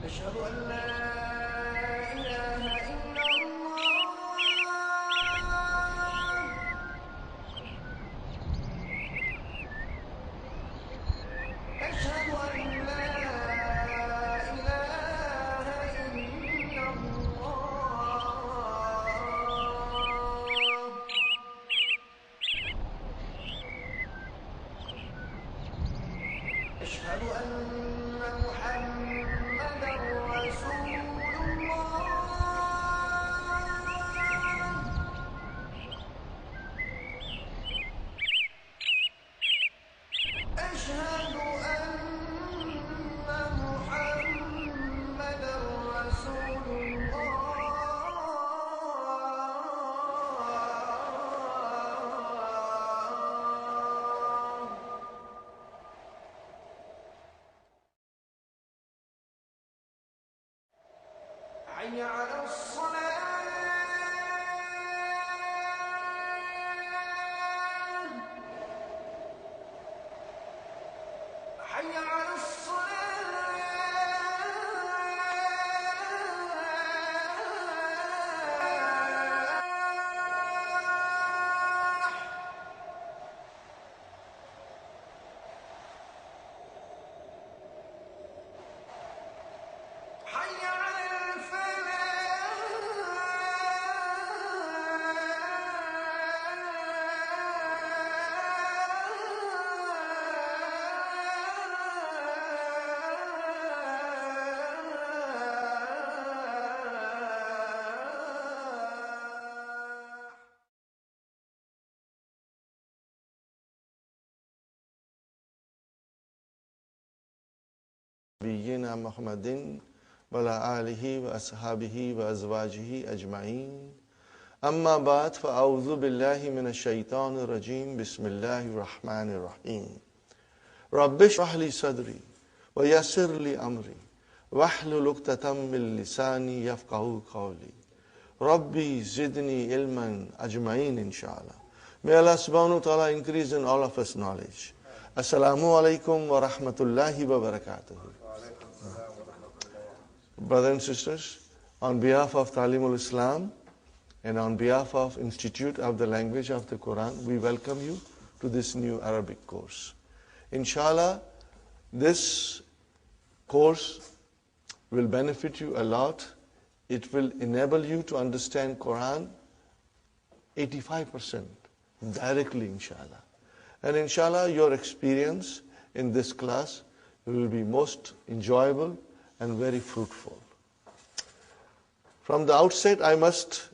أشهد أن لا إله إلا الله أشهد أن لا إله إلا الله أشهد أن محمدا رسول الله أشهد أن محمدا رسول الله حي على الصلاة حي على الصلاة حي على الفلاح نبينا محمد وعلى آله وأصحابه وأزواجه أجمعين أما بعد فأعوذ بالله من الشيطان الرجيم بسم الله الرحمن الرحيم رب اشرح لي صدري ويسر لي أمري واحلل عقدة من لساني يفقهوا قولي ربي زدني علما أجمعين inshallah. May Allah subhanahu wa ta'ala increase in all of us knowledge. Assalamu alaikum wa rahmatullahi wa barakatuh. Brothers and sisters, on behalf of Talimul Islam and on behalf of Institute of the Language of the Quran, we welcome you to this new Arabic course. Inshallah, this course will benefit you a lot. It will enable you to understand Quran 85% directly, inshallah. And inshallah, your experience in this class will be most enjoyable and very fruitful. From the outset, I must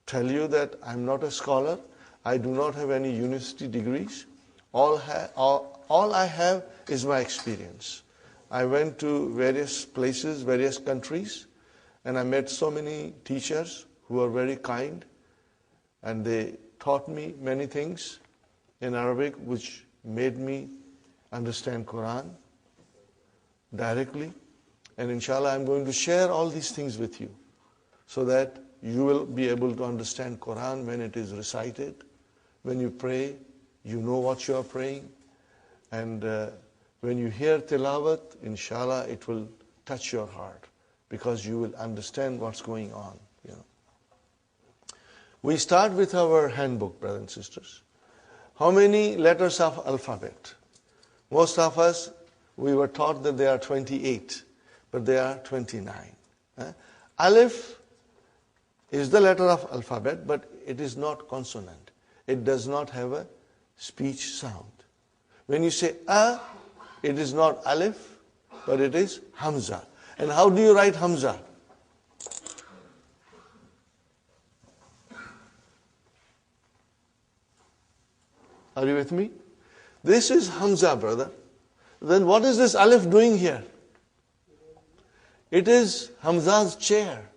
tell you that I'm not a scholar. I do not have any university degrees. All I have is my experience. I went to various places, various countries, and I met so many teachers who are very kind, and they taught me many things in Arabic which made me understand Quran directly. And inshallah, I'm going to share all these things with you so that you will be able to understand Quran when it is recited. When you pray, you know what you are praying. And when you hear tilawat, inshallah, it will touch your heart because you will understand what's going on. We start with our handbook, brothers and sisters. How many letters of alphabet? Most of us, we were taught that there are 28, but there are 29. Alif is the letter of alphabet, but it is not consonant. It does not have a speech sound. When you say a, it is not alif, but it is hamza. And how do you write hamza? Are you with me? This is hamza, brother. Then what is this alif doing here? It is Hamza's chair.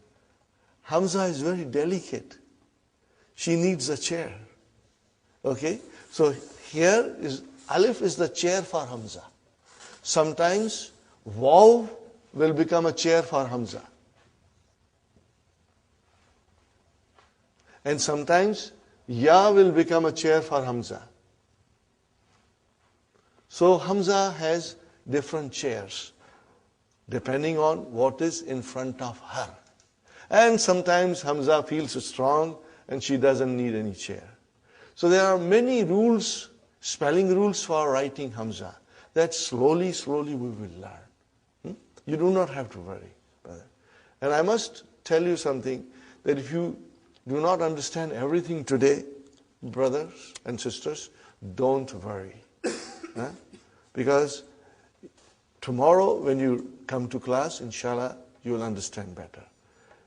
Hamza is very delicate. She needs a chair. Okay? So here is alif is the chair for Hamza. Sometimes waw will become a chair for Hamza. And sometimes ya will become a chair for Hamza. So Hamza has different chairs. depending on what is in front of her. And sometimes Hamza feels strong and she doesn't need any chair. So there are many rules, spelling rules for writing Hamza that slowly we will learn. You do not have to worry, brother. And I must tell you something, that if you do not understand everything today, brothers and sisters, don't worry. Because tomorrow when you come to class, inshallah, you will understand better.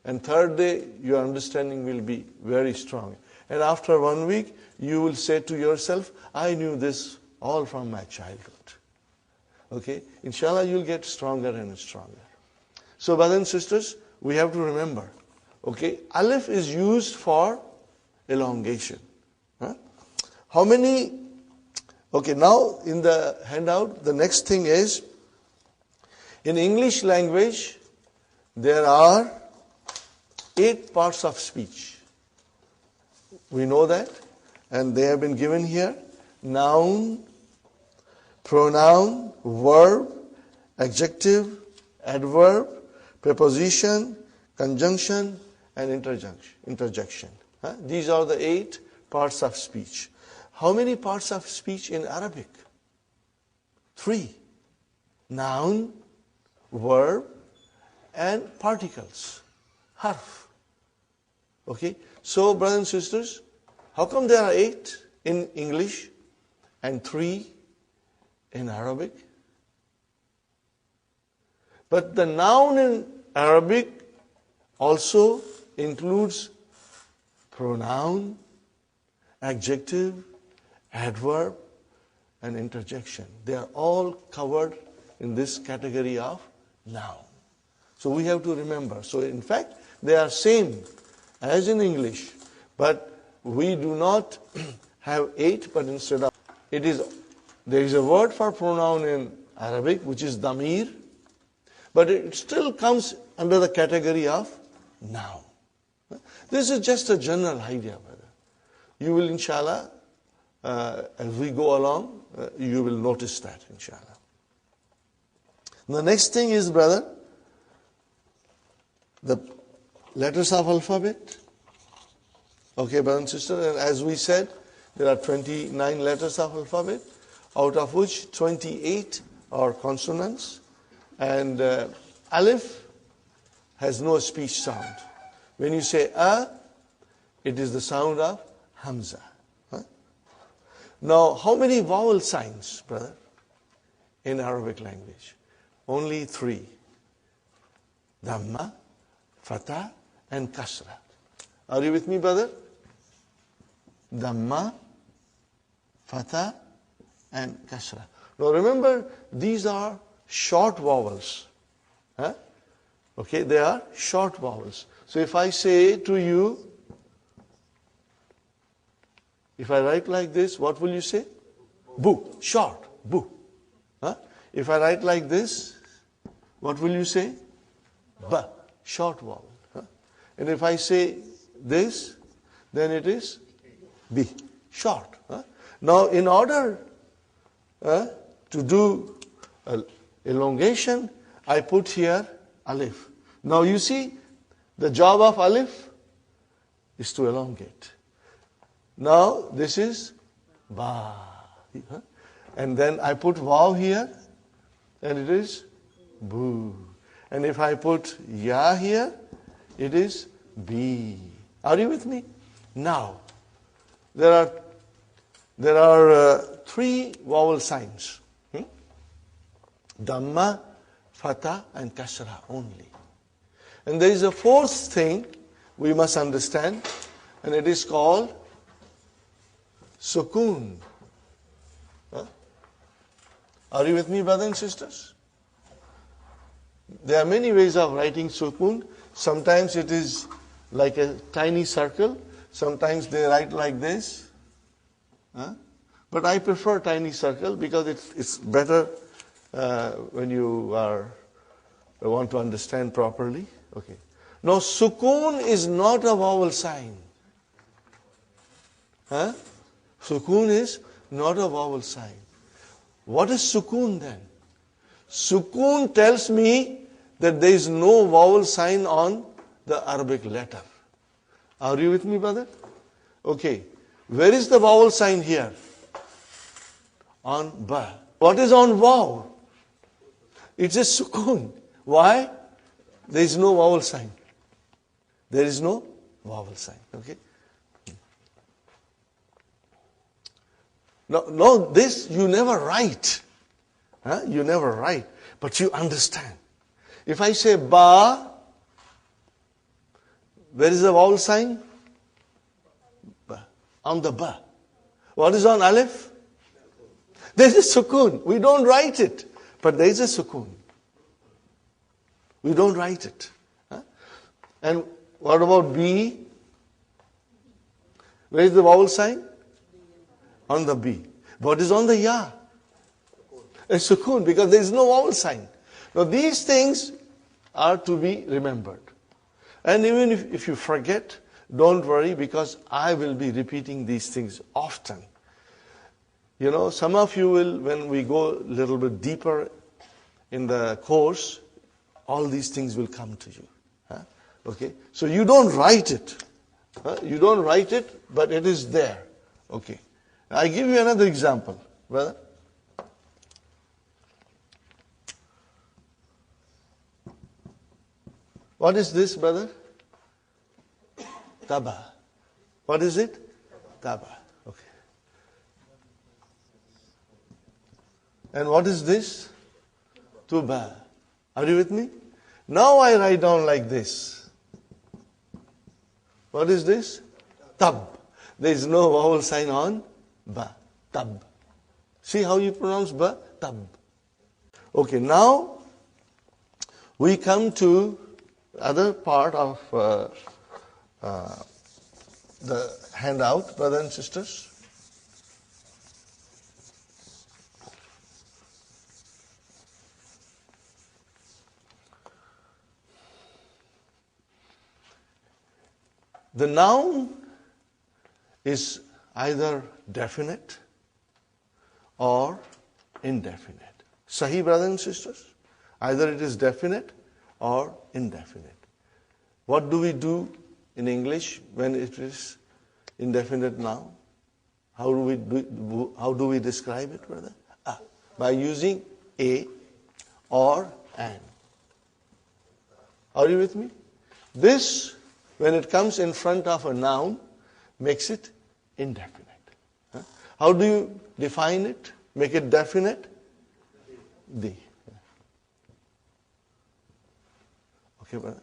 And third day, your understanding will be very strong. And after 1 week, you will say to yourself, I knew this all from my childhood. Okay? Inshallah, you'll get stronger and stronger. So, brothers and sisters, we have to remember, okay, alif is used for elongation. How many, okay, now in the handout, the next thing is, in English language, there are 8 parts of speech. We know that, and they have been given here. Noun, pronoun, verb, adjective, adverb, preposition, conjunction, and interjection. These are the 8 parts of speech. How many parts of speech in Arabic? 3. Noun, verb, and particles. Harf. Okay? So, brothers and sisters, how come there are 8 in English and 3 in Arabic? But the noun in Arabic also includes pronoun, adjective, adverb, and interjection. They are all covered in this category of noun. So we have to remember. So in fact, they are same as in English, but we do not have 8, but instead of there is a word for pronoun in Arabic, which is damir, but it still comes under the category of noun. This is just a general idea, brother. You will, inshallah, as we go along, you will notice that, inshallah. The next thing is, brother, the letters of alphabet. Okay, brother and sister, and as we said, there are 29 letters of alphabet, out of which 28 are consonants, and alif has no speech sound. When you say a, it is the sound of hamza. Now, how many vowel signs, brother, in Arabic language? Only 3. Dhamma, fatha, and kasra. Are you with me, brother? Dhamma, fatha, and kasra. Now remember, these are short vowels. Okay, they are short vowels. So if I say to you, if I write like this, what will you say? Bu, short, bu. If I write like this, what will you say? Ba, short vowel. And if I say this, then it is bi, short. Now in order to do elongation, I put here alif. Now you see, the job of alif is to elongate. Now this is ba. And then I put vav here, and it is bu. And if I put ya here, it is bi. Are you with me? Now, there are 3 vowel signs. Dhamma, fatha, and kasra only. And there is a 4th thing we must understand, and it is called sukoon. Are you with me, brothers and sisters? There are many ways of writing sukoon. Sometimes it is like a tiny circle. Sometimes they write like this. But I prefer tiny circle because it's better when you want to understand properly. Okay. Now, sukoon is not a vowel sign. Sukoon is not a vowel sign. What is sukoon then? Sukoon tells me that there is no vowel sign on the Arabic letter. Are you with me, brother? Okay. Where is the vowel sign here? On ba. What is on vav? It's a sukoon. Why? There is no vowel sign. There is no vowel sign. Okay. No, this you never write. Huh? You never write, but you understand. If I say ba, where is the vowel sign? Ba. On the ba. What is on alif? There is a sukoon. We don't write it, but there is a sukoon. We don't write it. Huh? And what about B? Where is the vowel sign? On the B. What is on the ya? A sukoon, because there is no vowel sign. Now these things are to be remembered. And even if you forget, don't worry, because I will be repeating these things often. You know, some of you will, when we go a little bit deeper in the course, all these things will come to you. Huh? Okay? So you don't write it. Huh? You don't write it, but it is there. Okay. I give you another example, brother. What is this, brother? Taba. What is it? Taba. Okay. And what is this? Tuba. Are you with me? Now I write down like this. What is this? Tab. There is no vowel sign on ba. Tab. See how you pronounce ba? Tab. Okay, now we come to other part of the handout, brothers and sisters. The noun is either definite or indefinite. Sahi, brothers and sisters? Either it is definite or indefinite. What do we do in English when it is indefinite noun? How do we describe it, brother? By using a or an. Are you with me? This, when it comes in front of a noun, makes it indefinite. How do you define it? Make it definite? The. Okay, brother?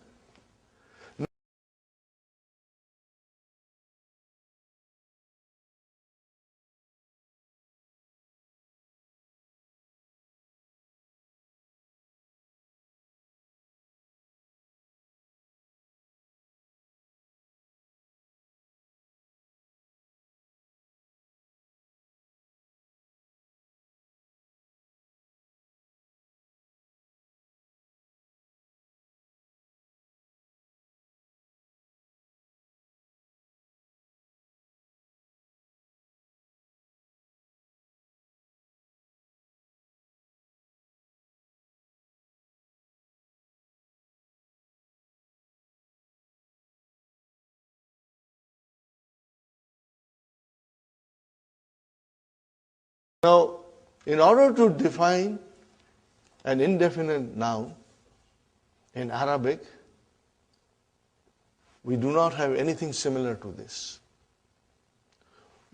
Now, in order to define an indefinite noun in Arabic, we do not have anything similar to this.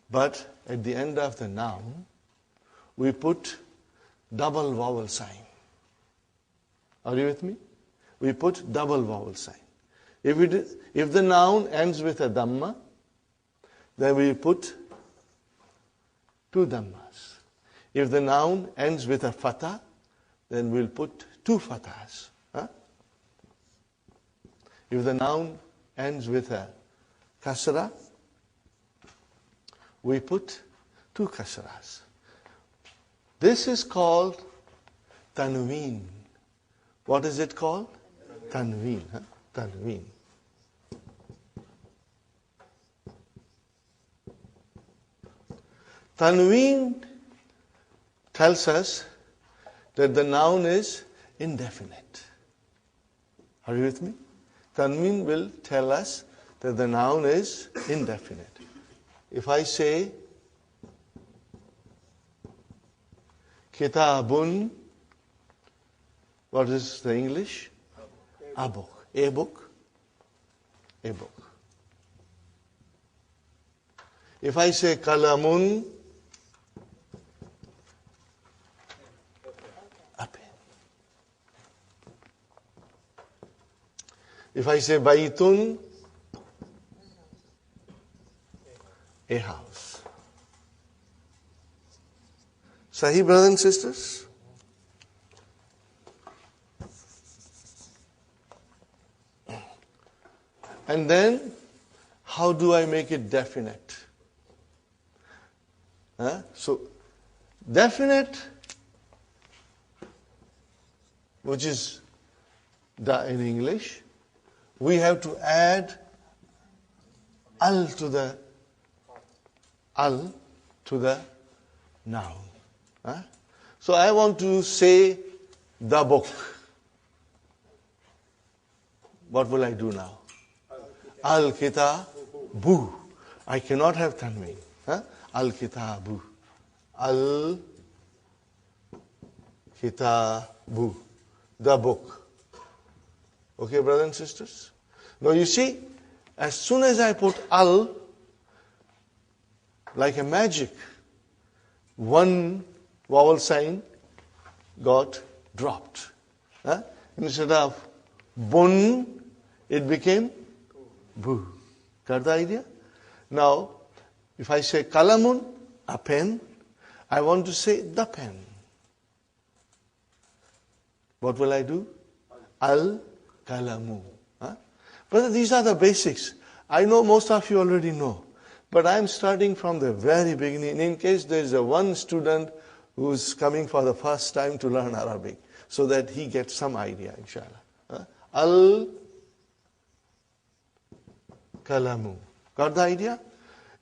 But at the end of the noun, we put double vowel sign. Are you with me? We put double vowel sign. If the noun ends with a dhamma, then we put two dhammas. If the noun ends with a fatha, then we'll put two fathas. Huh? If the noun ends with a kasra, we put two kasras. This is called tanween. What is it called? Tanween. Huh? Tanween. Tanween tells us that the noun is indefinite. Are you with me? Tanween will tell us that the noun is indefinite. If I say kitabun, what is the English? A book. A book. A book. If I say kalamun, a pen. If I say baitun, a house. Sahi, brothers and sisters? And then, how do I make it definite? So, definite, which is in English, we have to add al to the noun. So I want to say the book. What will I do now? Al-kitabu. I cannot have tanween. Al-kitabu. Al-kitabu. The book. Okay, brothers and sisters? Now you see, as soon as I put al, like a magic, one vowel sign got dropped. Instead of bun, it became bu. Got the idea? Now, if I say kalamun, a pen, I want to say the pen. What will I do? Al-kalamu. But these are the basics. I know most of you already know. But I'm starting from the very beginning in case there is a one student who's coming for the first time to learn Arabic, so that he gets some idea, inshallah. Al-kalamu. Got the idea?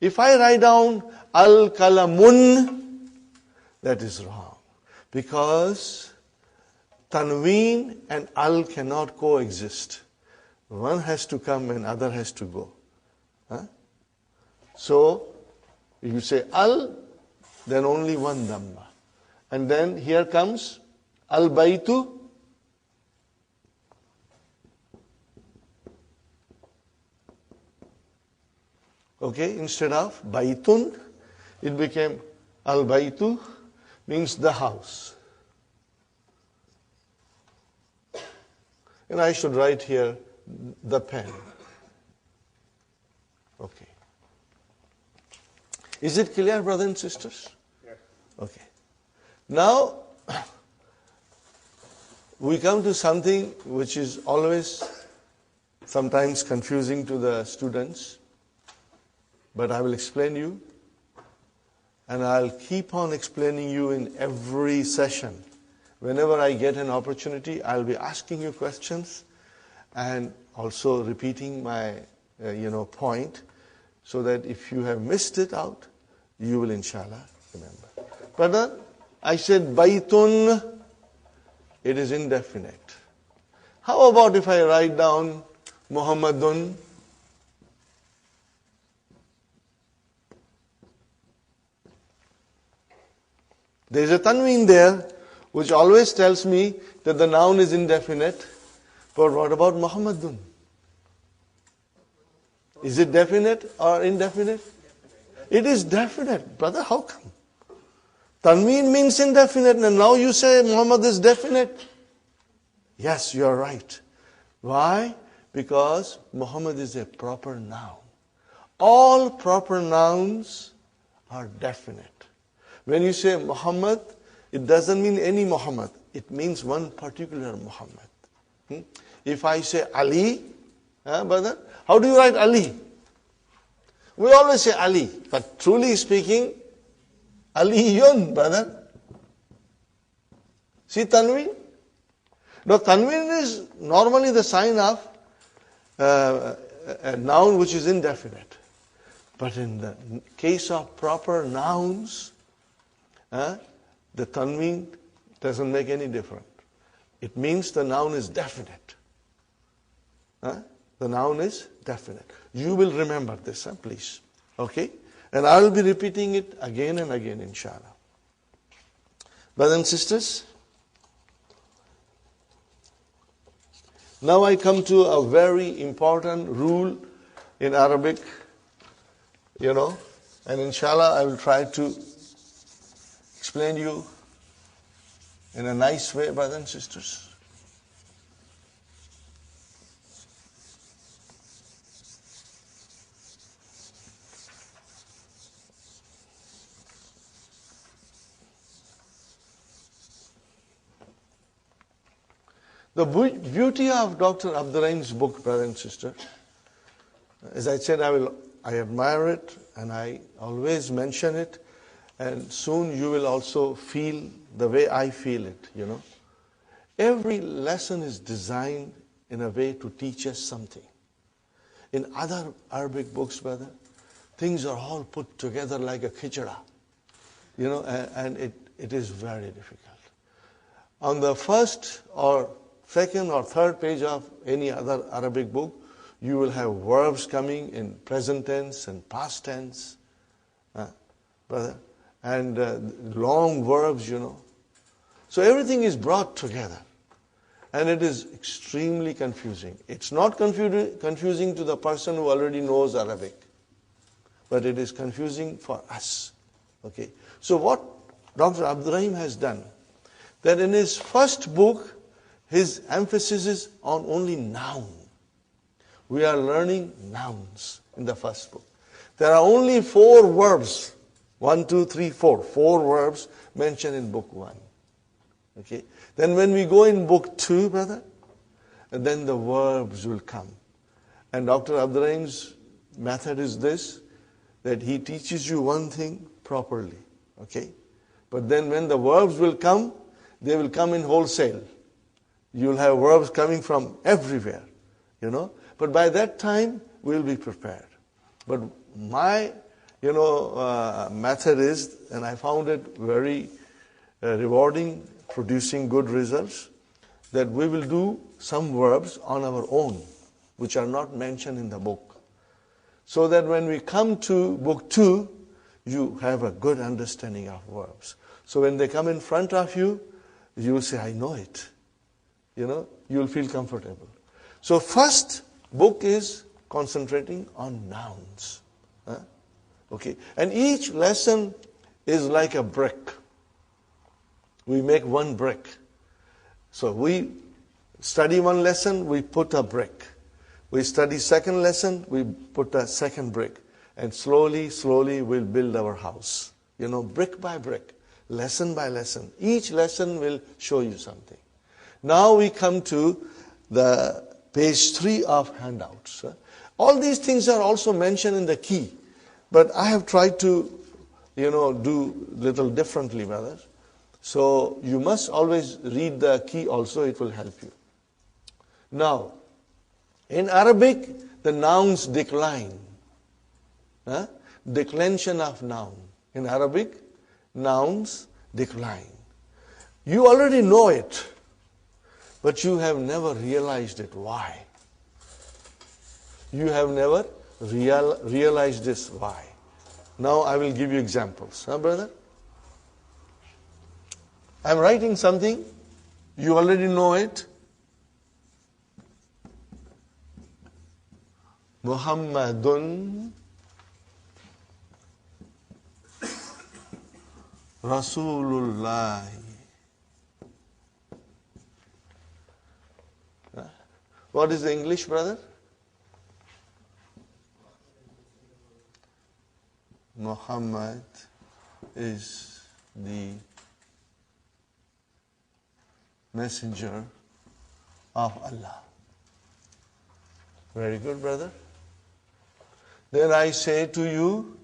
If I write down al-kalamun, that is wrong. Because tanween and al cannot coexist. One has to come and other has to go. So, if you say al, then only one dhamma. And then here comes al-baytu. Okay, instead of baytun, it became al-baytu, means the house. And I should write here the pen. Okay. Is it clear, brothers and sisters? Yes. Okay. Now, we come to something which is always sometimes confusing to the students, but I will explain you, and I'll keep on explaining you in every session. Whenever I get an opportunity, I'll be asking you questions and also repeating my point, so that if you have missed it out, you will inshallah remember. But I said baytun, it is indefinite. How about if I write down Muhammadun? There is a tanween there which always tells me that the noun is indefinite. But what about Muhammadun? Is it definite or indefinite? It is definite. Brother, how come? Tanween means indefinite, and now you say Muhammad is definite. Yes, you are right. Why? Because Muhammad is a proper noun. All proper nouns are definite. When you say Muhammad, it doesn't mean any Muhammad. It means one particular Muhammad. If I say Ali, brother, how do you write Ali? We always say Ali, but truly speaking, Aliyun, brother. See tanween? Now tanween is normally the sign of a noun which is indefinite. But in the case of proper nouns, the tanween doesn't make any difference. It means the noun is definite. The noun is definite. You will remember this, please. Okay? And I will be repeating it again and again, inshallah. Brothers and sisters, now I come to a very important rule in Arabic, and inshallah I will try to explain you in a nice way, brothers and sisters. The beauty of Dr. Abdurrahim's book, brother and sister, as I said, I admire it and I always mention it, and soon you will also feel the way I feel it, Every lesson is designed in a way to teach us something. In other Arabic books, brother, things are all put together like a khichda, and it is very difficult. On the first or second or third page of any other Arabic book, you will have verbs coming in present tense and past tense, brother, and long verbs, So everything is brought together, and it is extremely confusing. It's not confusing to the person who already knows Arabic, but it is confusing for us. Okay. So what Dr. Abdurrahim has done, that in his first book, his emphasis is on only noun. We are learning nouns in the first book. There are only 4 verbs. 1, 2, 3, 4. 4 verbs mentioned in book 1. Okay. Then when we go in book 2, brother, then the verbs will come. And Dr. Abdurrahim's method is this, that he teaches you one thing properly. Okay. But then when the verbs will come, they will come in wholesale. You'll have verbs coming from everywhere, But by that time, we'll be prepared. But my, method is, and I found it very rewarding, producing good results, that we will do some verbs on our own, which are not mentioned in the book. So that when we come to book 2, you have a good understanding of verbs. So when they come in front of you, you will say, I know it. You will feel comfortable. So first book is concentrating on nouns. Okay. And each lesson is like a brick. We make one brick. So we study one lesson, we put a brick. We study second lesson, we put a second brick. And slowly, slowly we'll build our house. Brick by brick, lesson by lesson. Each lesson will show you something. Now we come to the page 3 of handouts. All these things are also mentioned in the key, but I have tried to, do little differently, brothers. So you must always read the key also, it will help you. Now, in Arabic, the nouns decline. Declension of noun. In Arabic, nouns decline. You already know it, but you have never realized it. Why? You have never realized this. Why? Now I will give you examples. Brother? I'm writing something. You already know it. Muhammadun Rasulullah. What is the English, brother? Muhammad is the messenger of Allah. Very good, brother. Then I say to you,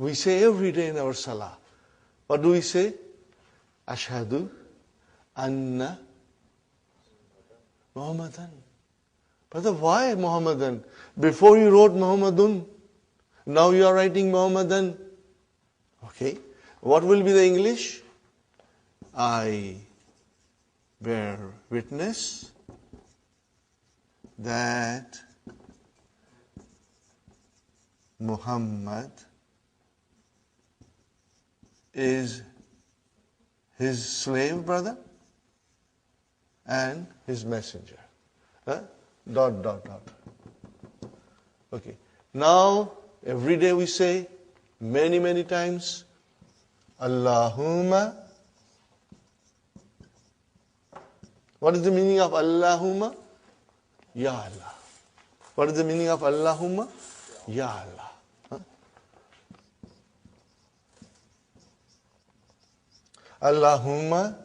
We say every day in our salah. What do we say? Ashhadu anna Muhammadan. Brother, why Muhammadan? Before you wrote Muhammadun, now you are writing Muhammadan. Okay. What will be the English? I bear witness that Muhammad is his slave, brother, and his messenger. Huh? ... Okay. Now, every day we say, many times, Allahumma. What is the meaning of Allahumma? Ya Allah. What is the meaning of Allahumma? Ya Allah. Huh? Allahumma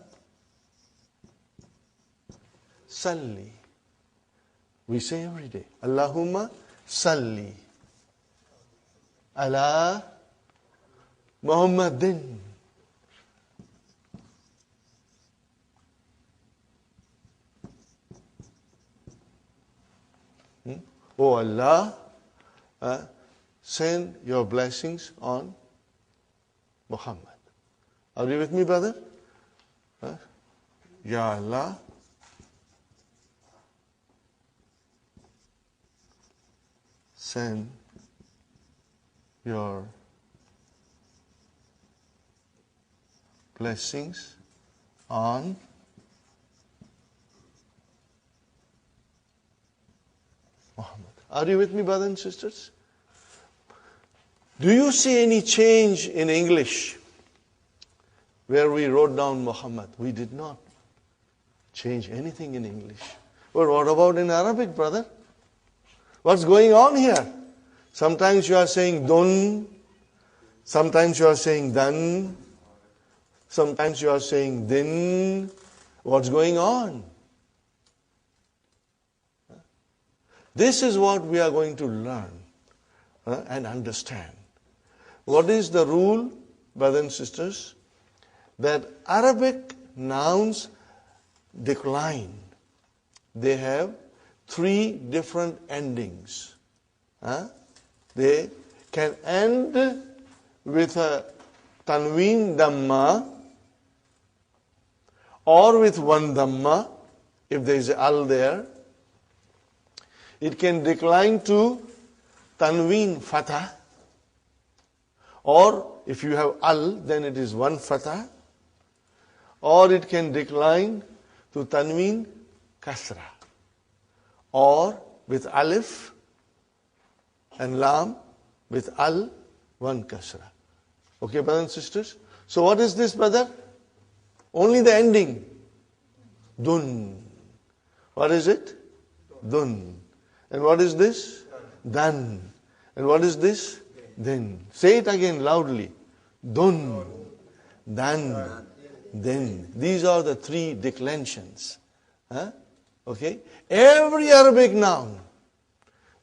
salli. We say every day, Allahumma salli ala Muhammadin. Oh Allah, send your blessings on Muhammad. Are you with me, brother? Ya Allah, send your blessings on Muhammad. Are you with me, brothers and sisters? Do you see any change in English where we wrote down Muhammad? We did not change anything in English. But what about in Arabic, brother? What's going on here? Sometimes you are saying dun, sometimes you are saying dan, sometimes you are saying din. What's going on? This is what we are going to learn and understand. What is the rule, brothers and sisters? That Arabic nouns decline. They have 3 different endings. They can end with a tanween dhamma or with one dhamma if there is al there. It can decline to tanween fatah, or if you have al, then it is one fatah, or it can decline to tanween kasra, or with alif and lam, with al, one kasra. Okay, brothers and sisters? So what is this, brother? Only the ending. Dun. What is it? Dun. And what is this? Dan. And what is this? Then. Say it again loudly. Dun. Dan. Then. These are the 3 declensions. Okay? Every Arabic noun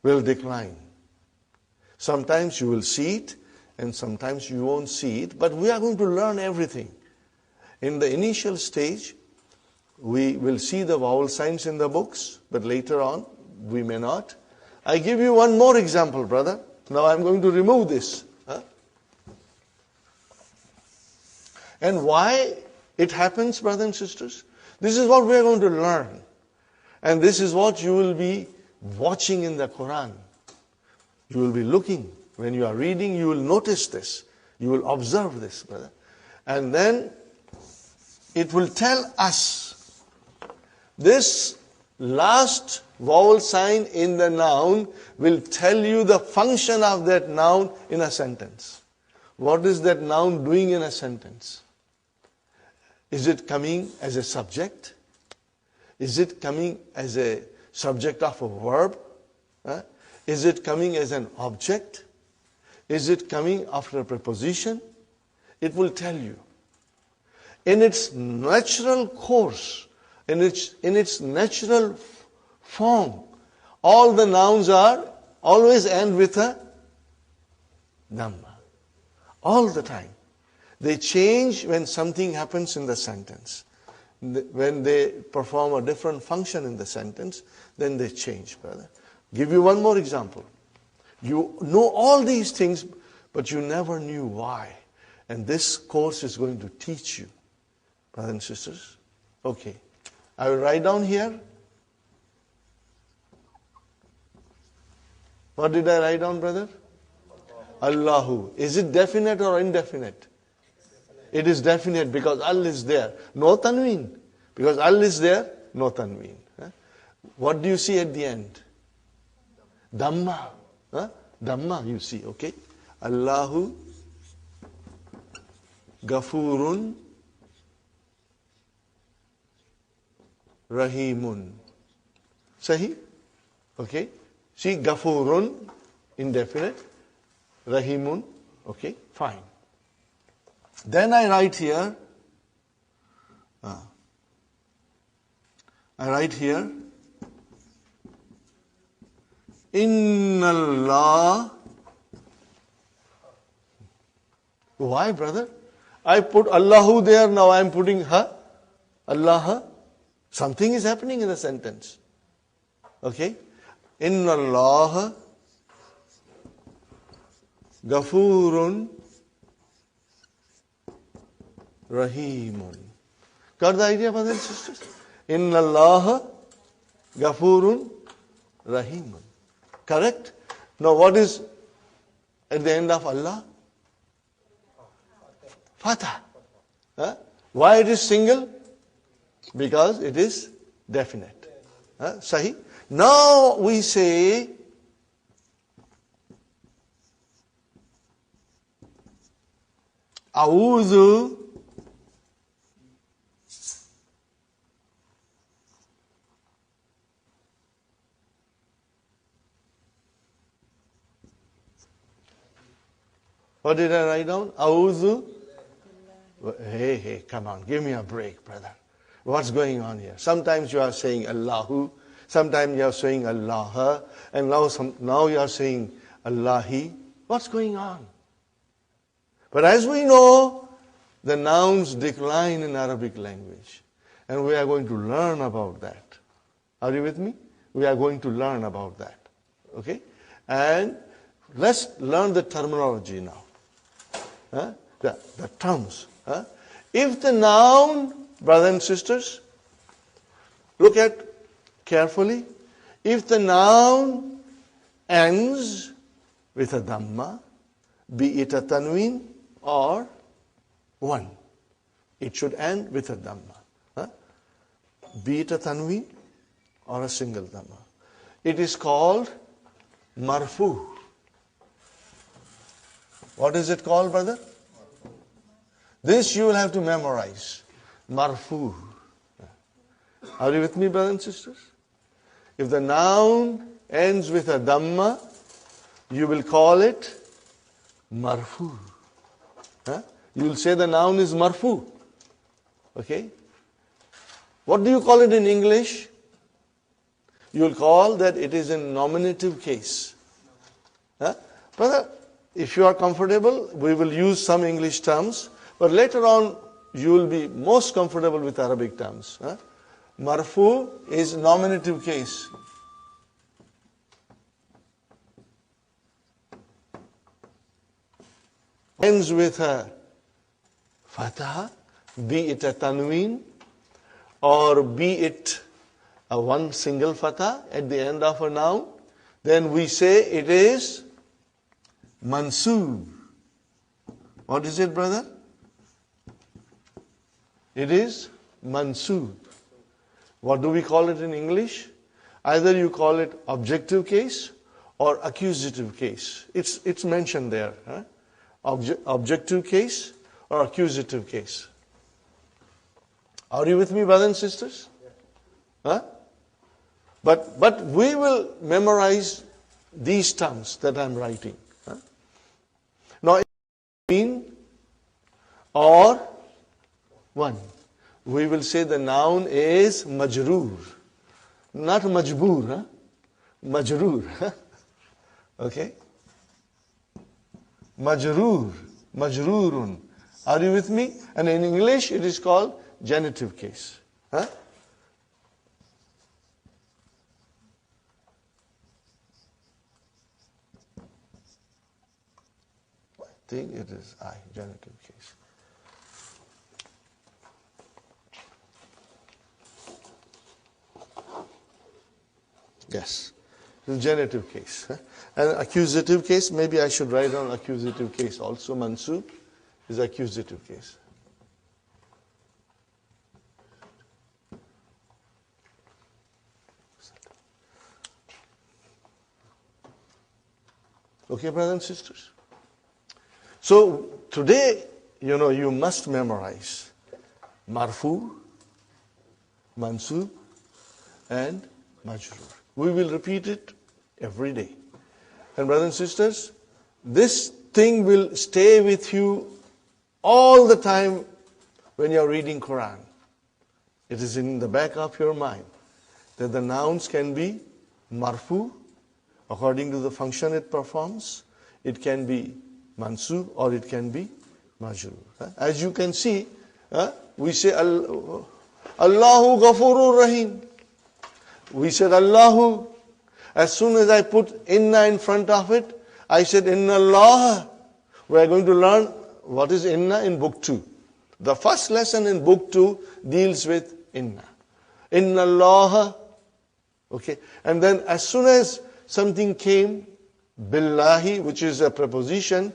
will decline. Sometimes you will see it, and sometimes you won't see it, but we are going to learn everything. In the initial stage, we will see the vowel signs in the books, but later on, we may not. I give you one more example, brother. Now I'm going to remove this. And why it happens, brothers and sisters? This is what we are going to learn. And this is what you will be watching in the Quran. You will be looking. When you are reading, you will notice this. You will observe this, brother. And then it will tell us this last vowel sign in the noun will tell you the function of that noun in a sentence. What is that noun doing in a sentence? Is it coming as a subject? Is it coming as a subject of a verb? Is it coming as an object? Is it coming after a preposition? It will tell you. In its natural course, in its natural form, all the nouns are always end with a dhamma. All the time. They change when something happens in the sentence. When they perform a different function in the sentence, then they change, brother. Give you one more example. You know all these things, but you never knew why. And this course is going to teach you, brothers and sisters. Okay. I will write down here. What did I write down, brother? Allahu. Is it definite or indefinite? It is definite because Al is there. No tanween. Because Al is there, no tanween. What do you see at the end? Dhamma. Dhamma you see, okay? Allahu Gafurun Rahimun. Sahi? Okay? See, Gafurun, indefinite. Rahimun, okay? Fine. Then I write here, Inna Allah. Why, brother? I put Allahu there, now I am putting ha. Allah. Something is happening in the sentence. Okay? Inna Allah Gafurun Rahimun. Got the idea, brothers and sisters? Inna Allah Gafurun Rahimun. Correct? Now what is at the end of Allah? Fatah. Why it is single? Because it is definite. Sahi? Now we say A'udhu What did I write down? A'udhu. Hey, come on, give me a break, brother. What's going on here? Sometimes you are saying Allahu, sometimes you are saying Allah, and now you are saying Allahi. What's going on? But as we know, the nouns decline in Arabic language. And we are going to learn about that. Are you with me? We are going to learn about that. Okay? And let's learn the terminology now. The terms. If the noun, brothers and sisters, look at carefully. If the noun ends with a dhamma, be it a tanween or one, it should end with a dhamma. Be it a tanween or a single dhamma. It is called marfu. What is it called, brother? This you will have to memorize. Marfu. Are you with me, brothers and sisters? If the noun ends with a dhamma, you will call it marfu. You will say the noun is marfu. Okay? What do you call it in English? You will call that it is in nominative case. Brother, if you are comfortable, we will use some English terms, but later on you will be most comfortable with Arabic terms. Marfu is nominative case. Ends with a fatha, be it a tanween, or be it a one single fatha at the end of a noun, then we say it is mansoob. What is it, brother? It is mansoob. What do we call it in English? Either you call it objective case or accusative case. It's mentioned there. Objective case or accusative case. Are you with me, brothers and sisters? But we will memorize these terms that I'm writing. Now, mean or one. We will say the noun is majroor. Not majboor. Majroor. Okay? Majroor. majroorun. Are you with me? And in English it is called genitive case. Huh? I think it is I, genitive case. Yes, the genitive case. Huh? And accusative case, maybe I should write down accusative case also. Mansub is accusative case. Okay, brothers and sisters? So today, you must memorize marfu, mansub, and majroor. We will repeat it every day. And brothers and sisters, this thing will stay with you all the time when you are reading Quran. It is in the back of your mind that the nouns can be marfu, according to the function it performs. It can be mansub or it can be majroor. As you can see, we say Allahu Ghafurur Rahim. We said Allahu. As soon as I put inna in front of it, I said inna Allah. We are going to learn what is inna in book 2. The first lesson in book 2 deals with inna. Inna Allah. Okay. And then as soon as something came, billahi, which is a preposition,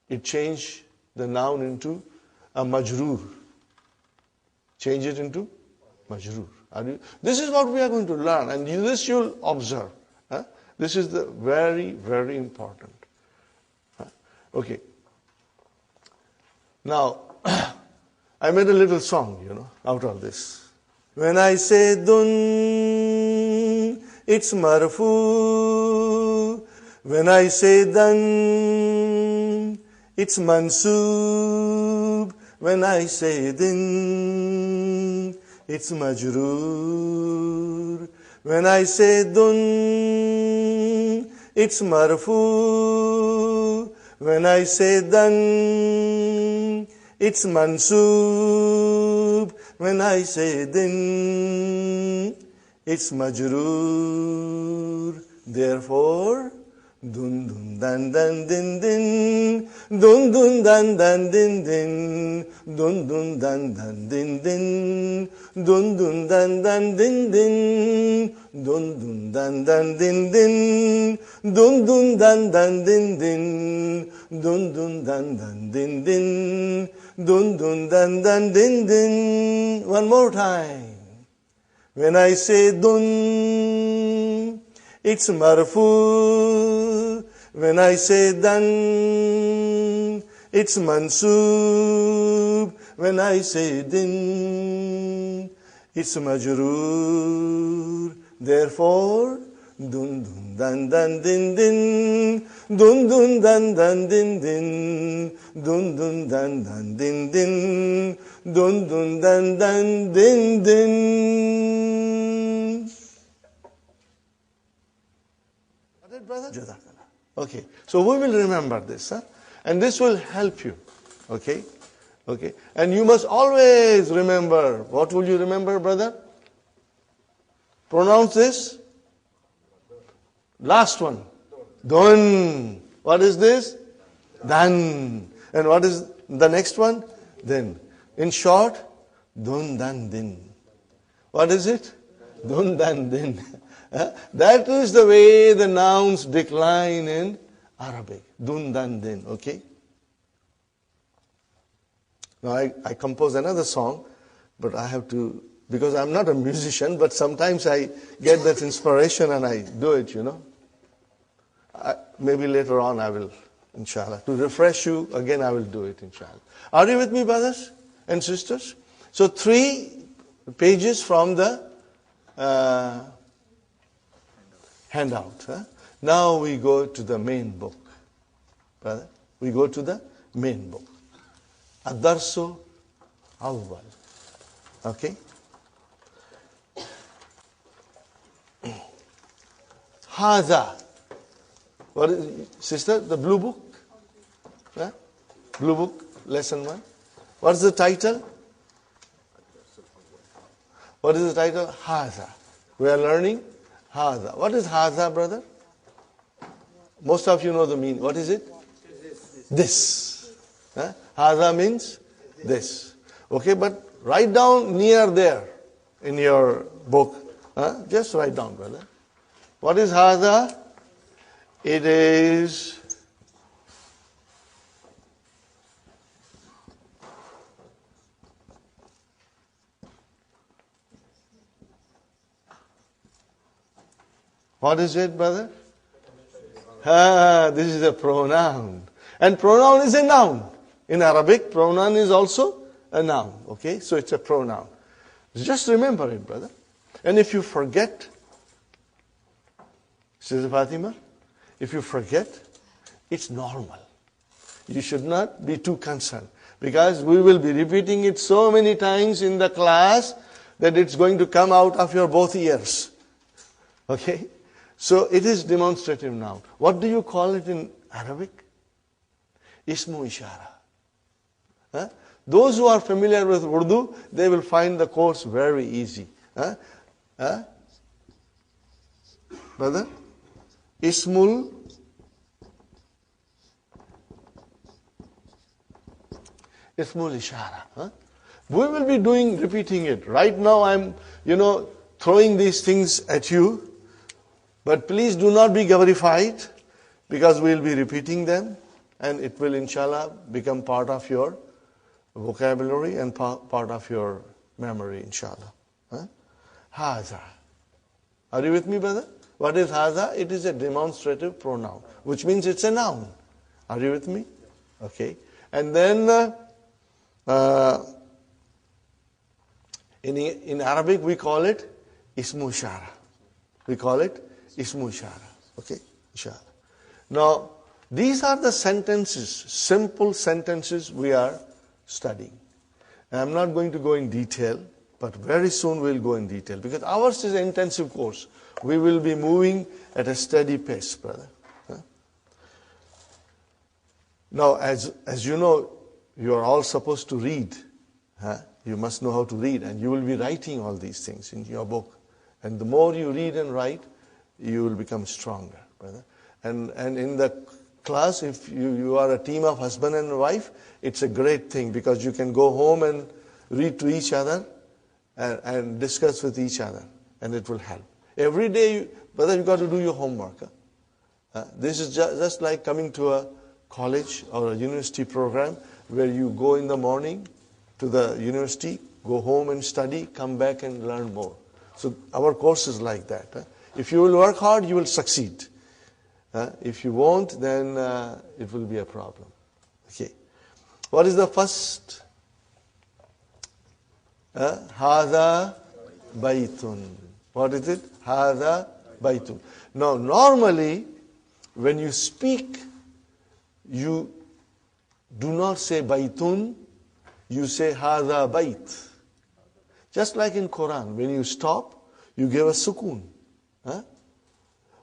it changed the noun into a majroor. Change it into majroor. This is what we are going to learn, and this you'll observe. This is the very, very important. Okay. Now, I made a little song, out of this. When I say dun, it's marfu. When I say dan, it's mansub. When I say din, it's majroor. When I say dun, it's marfu. When I say dan, it's mansub. When I say din, it's majroor. Therefore, dun dun dan dan din din, dun dun dan dan din din, dun dun dan dan din din, dun dun dan dan din din, dun dun dan dan din din, dun dun dan dan din din, dun dun dan dan din din, dun dun dan dan din din. One more time. When I say dun, it's marfu. When I say dan, it's mansub. When I say din, it's majroor. Therefore, dun dun dan dan din din, dun dun dan dan din din, dun dun dan dan din din, dun dun dan dan din din. Brother? Okay, so we will remember this, and this will help you. Okay, and you must always remember. What will you remember, brother? Pronounce this. Last one. Dun. What is this? Dan. And what is the next one? Then. In short, dun dan din. What is it? Dun dan din. That is the way the nouns decline in Arabic. Dun dan din. Okay? Now I compose another song, but I have to, because I'm not a musician, but sometimes I get that inspiration and I do it, maybe later on I will, inshallah. To refresh you, again I will do it, inshallah. Are you with me, brothers and sisters? So 3 pages from the handout. Now we go to the main book. Brother, we go to the main book. Ad-Darsu Awwal. Okay? Hadha. What is, sister, the blue book? Blue book, lesson 1. What's the title? What is the title? Haza. We are learning Haza. What is Haza, brother? Most of you know the meaning. What is it? This. Huh? Haza means this. Okay, but write down near there in your book. Huh? Just write down, brother. What is Haza? It is what is it, brother? This is a pronoun. And pronoun is a noun. In Arabic, pronoun is also a noun. Okay, so it's a pronoun. Just remember it, brother. And if you forget, Sister Fatima, if you forget, it's normal. You should not be too concerned. Because we will be repeating it so many times in the class that it's going to come out of your both ears. Okay? So it is demonstrative noun. What do you call it in Arabic? Ismu ishara. Huh? Those who are familiar with Urdu, they will find the course very easy. Huh? Huh? Brother? Ismul ishara. Huh? We will be repeating it. Right now I'm, throwing these things at you. But please do not be gabarified, because we will be repeating them, and it will inshallah become part of your vocabulary and part of your memory, inshallah. Huh? Haza. Are you with me, brother? What is haza? It is a demonstrative pronoun, which means it's a noun. Are you with me? Okay. And then in Arabic we call it ismu ishara. We call it ismu ishara. Okay? Inshallah. Now, these are the sentences, simple sentences we are studying. And I'm not going to go in detail, but very soon we'll go in detail, because ours is an intensive course. We will be moving at a steady pace, brother. Huh? Now, as you know, you are all supposed to read. Huh? You must know how to read, and you will be writing all these things in your book. And the more you read and write, you will become stronger, brother. And in the class, if you are a team of husband and wife, it's a great thing, because you can go home and read to each other and discuss with each other, and it will help. Every day, brother, you got to do your homework. This is just like coming to a college or a university program where you go in the morning to the university, go home and study, come back and learn more. So our course is like that. If you will work hard, you will succeed. If you won't, then it will be a problem. Okay. What is the first? Hada baytun. What is it? Hada baytun. Now, normally, when you speak, you do not say baytun, you say hada bayt. Just like in Quran, when you stop, you give a sukoon.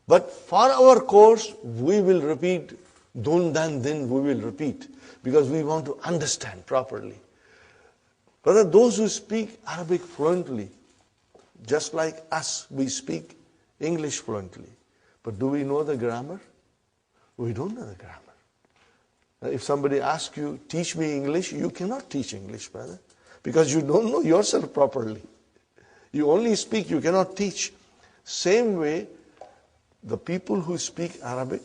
But for our course, we will repeat dun, dan, din, we will repeat, because we want to understand properly. Brother, those who speak Arabic fluently, just like us, we speak English fluently. But do we know the grammar? We don't know the grammar. If somebody asks you, teach me English, you cannot teach English, brother, because you don't know yourself properly. You only speak, you cannot teach. Same way, the people who speak Arabic,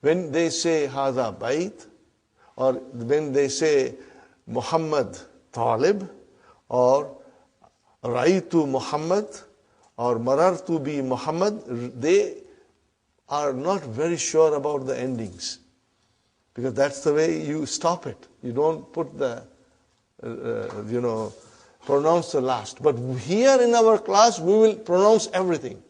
when they say Hada Bayt, or when they say Muhammad Talib, or Raitu Muhammad, or Marartu bi Muhammad, they are not very sure about the endings. Because that's the way you stop it. You don't put the, pronounce the last. But here in our class, we will pronounce everything.